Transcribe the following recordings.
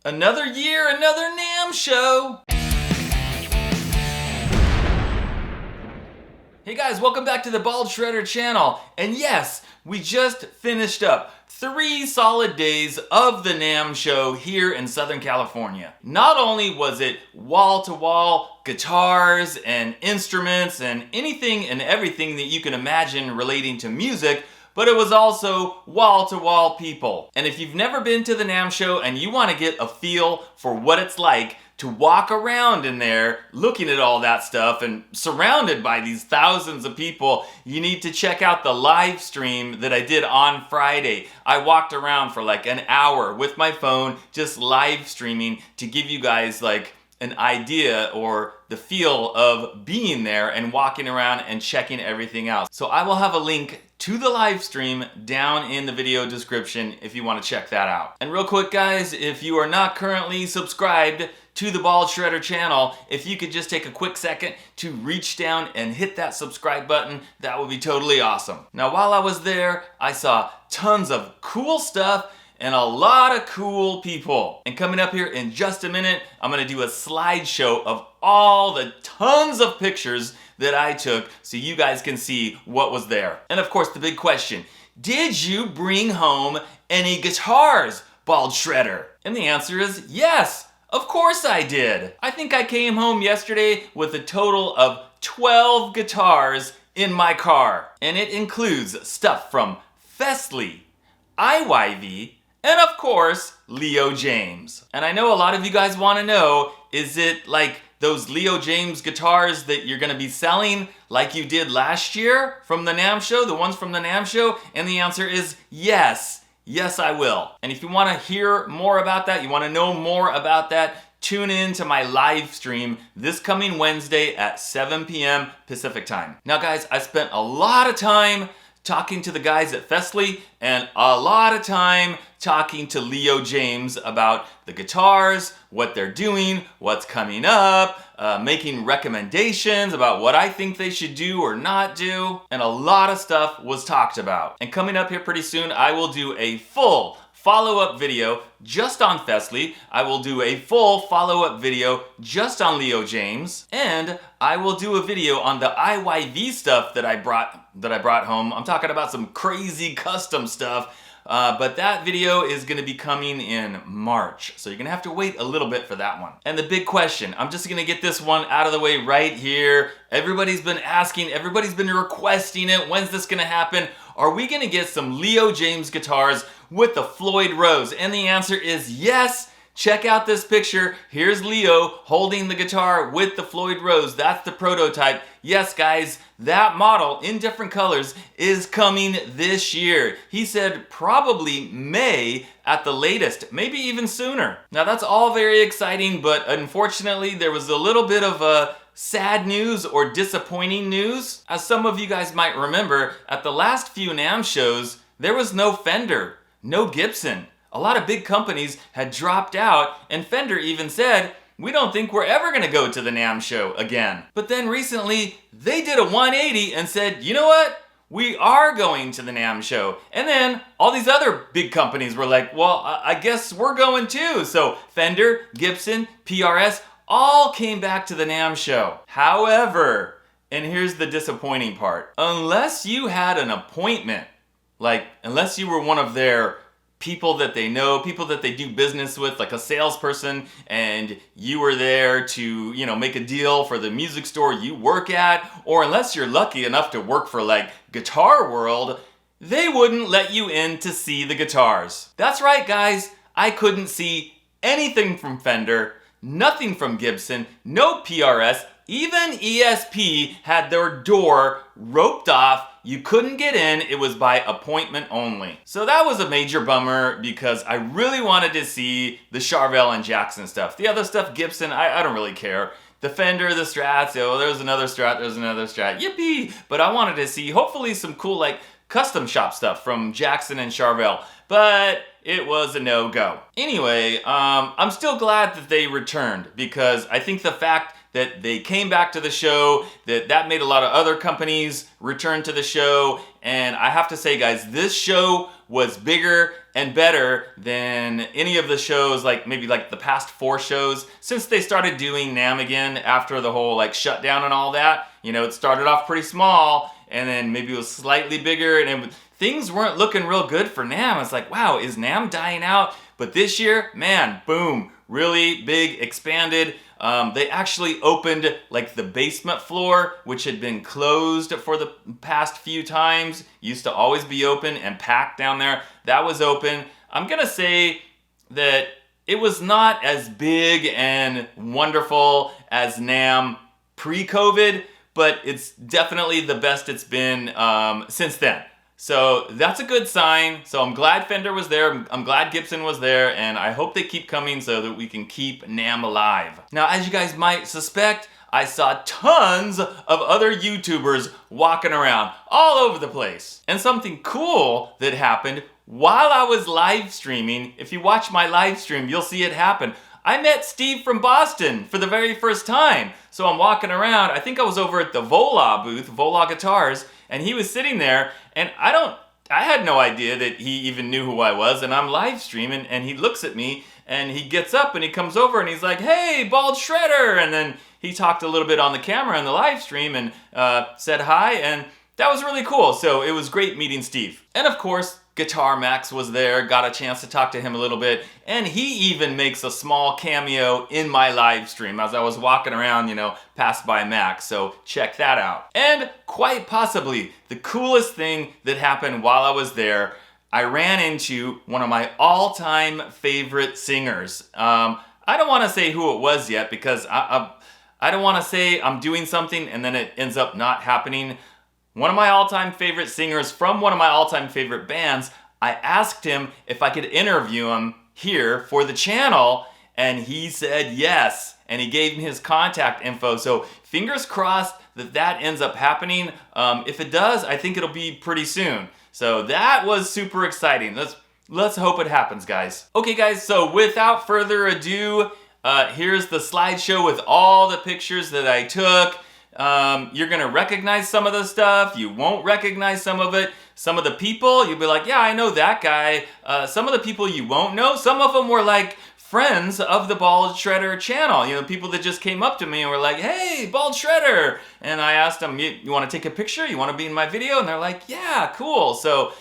Another year, another NAMM show. Hey guys, welcome back to the Bald Shredder channel. And yes, we just finished up 3 solid days of the NAMM show here in Southern California. Not only was it wall-to-wall guitars and instruments and anything and everything that you can imagine relating to music, but it was also wall-to-wall people. And if you've never been to the NAMM show and you want to get a feel for what it's like to walk around in there looking at all that stuff and surrounded by these thousands of people, you need to check out the live stream that I did on Friday. I walked around for like an hour with my phone just live streaming to give you guys like an idea or the feel of being there and walking around and checking everything out. So I will have a link to the live stream down in the video description if you want to check that out. And real quick guys, if you are not currently subscribed to the Bald Shredder channel, if you could just take a quick second to reach down and hit that subscribe button, that would be totally awesome. Now while I was there, I saw tons of cool stuff and a lot of cool people. And coming up here in just a minute, I'm gonna do a slideshow of all the tons of pictures that I took so you guys can see what was there. And of course the big question, did you bring home any guitars, Bald Shredder? And the answer is yes. Of course I did. I think I came home yesterday with a total of 12 guitars in my car. And it includes stuff from Fesley, IYV, and of course, Leo Jaymz. And I know a lot of you guys want to know, is it like those Leo Jaymz guitars that you're going to be selling like you did last year from the NAMM show, the ones from the NAMM show? And the answer is yes. Yes, I will. And if you want to hear more about that, you want to know more about that, tune in to my live stream this coming Wednesday at 7 p.m. Pacific time. Now guys, I spent a lot of time talking to the guys at Fesley and a lot of time talking to Leo Jaymz about the guitars, what they're doing, what's coming up, making recommendations about what I think they should do or not do, and a lot of stuff was talked about. And coming up here pretty soon, I will do a full follow-up video just on Fesley. I will do a full follow-up video just on Leo Jaymz, and I will do a video on the IYV stuff that I brought home. I'm talking about some crazy custom stuff. But that video is going to be coming in March, so you're going to have to wait a little bit for that one. And the big question, I'm just going to get this one out of the way right here. Everybody's been asking, everybody's been requesting it. When's this going to happen? Are we going to get some Leo Jaymz guitars with the Floyd Rose? And the answer is yes. Check out this picture. Here's Leo holding the guitar with the Floyd Rose. That's the prototype. Yes, guys, that model in different colors is coming this year. He said probably May at the latest, maybe even sooner. Now that's all very exciting, but unfortunately there was a little bit of sad news or disappointing news. As some of you guys might remember, at the last few NAMM shows, there was no Fender, no Gibson. A lot of big companies had dropped out, and Fender even said, we don't think we're ever gonna go to the NAMM show again. But then recently, they did a 180 and said, you know what? We are going to the NAMM show. And then all these other big companies were like, well, I guess we're going too. So Fender, Gibson, PRS, all came back to the NAMM show. However, and here's the disappointing part, unless you had an appointment, like unless you were one of their people that they know, people that they do business with, like a salesperson, and you were there to, you know, make a deal for the music store you work at, or unless you're lucky enough to work for like Guitar World, they wouldn't let you in to see the guitars. That's right, guys. I couldn't see anything from Fender, nothing from Gibson, no PRS, even ESP had their door roped off. You couldn't get in, it was by appointment only. So that was a major bummer because I really wanted to see the Charvel and Jackson stuff. The other stuff, Gibson, I don't really care. The Fender, the Strats, oh, there's another Strat, yippee! But I wanted to see hopefully some cool like custom shop stuff from Jackson and Charvel. But it was a no-go. Anyway, I'm still glad that they returned, because I think the fact that they came back to the show, that made a lot of other companies return to the show, and I have to say, guys, this show was bigger and better than any of the shows, maybe the past 4 shows since they started doing NAMM again after the whole shutdown and all that. You know, it started off pretty small, and then maybe it was slightly bigger, and things weren't looking real good for NAMM. It's like, wow, is NAMM dying out? But this year, man, boom, really big, expanded. They actually opened the basement floor, which had been closed for the past few times. Used to always be open and packed down there. That was open. I'm gonna say that it was not as big and wonderful as NAMM pre-COVID, but it's definitely the best it's been since then. So that's a good sign. So I'm glad Fender was there, I'm glad Gibson was there, and I hope they keep coming so that we can keep NAMM alive. Now, as you guys might suspect, I saw tons of other YouTubers walking around all over the place. And something cool that happened while I was live streaming, if you watch my live stream, you'll see it happen. I met Steve from Boston for the very first time. So I'm walking around, I think I was over at the Vola booth, Vola Guitars, and he was sitting there, and I had no idea that he even knew who I was, and I'm live streaming, and he looks at me, and he gets up, and he comes over, and he's like, "Hey, Bald Shredder," and then he talked a little bit on the camera in the live stream, and said hi, and that was really cool. So it was great meeting Steve. And of course, Guitar Max was there, got a chance to talk to him a little bit, and he even makes a small cameo in my live stream as I was walking around, you know, passed by Max, so check that out. And quite possibly, the coolest thing that happened while I was there, I ran into one of my all-time favorite singers. I don't want to say who it was yet, because I don't want to say I'm doing something and then it ends up not happening. One of my all-time favorite singers from one of my all-time favorite bands, I asked him if I could interview him here for the channel, and he said yes, and he gave me his contact info, so fingers crossed that that ends up happening. If it does, I think it'll be pretty soon. So that was super exciting. Let's hope it happens, guys. Okay, guys, so without further ado, here's the slideshow with all the pictures that I took. You're gonna recognize some of the stuff, you won't recognize some of it. Some of the people, you'll be like, yeah, I know that guy. Some of the people you won't know, some of them were friends of the Bald Shredder channel. You know, people that just came up to me and were like, "Hey, Bald Shredder!" And I asked them, you wanna take a picture? You wanna be in my video? And they're like, yeah, cool. So,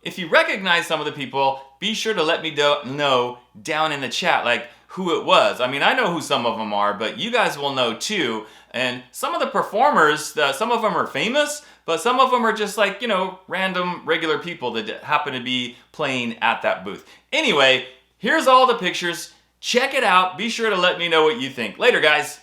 if you recognize some of the people, be sure to let me know down in the chat, who it was. I mean, I know who some of them are, but you guys will know too. And some of the performers, some of them are famous, but some of them are just random, regular people that happen to be playing at that booth. Anyway, here's all the pictures. Check it out. Be sure to let me know what you think. Later, guys.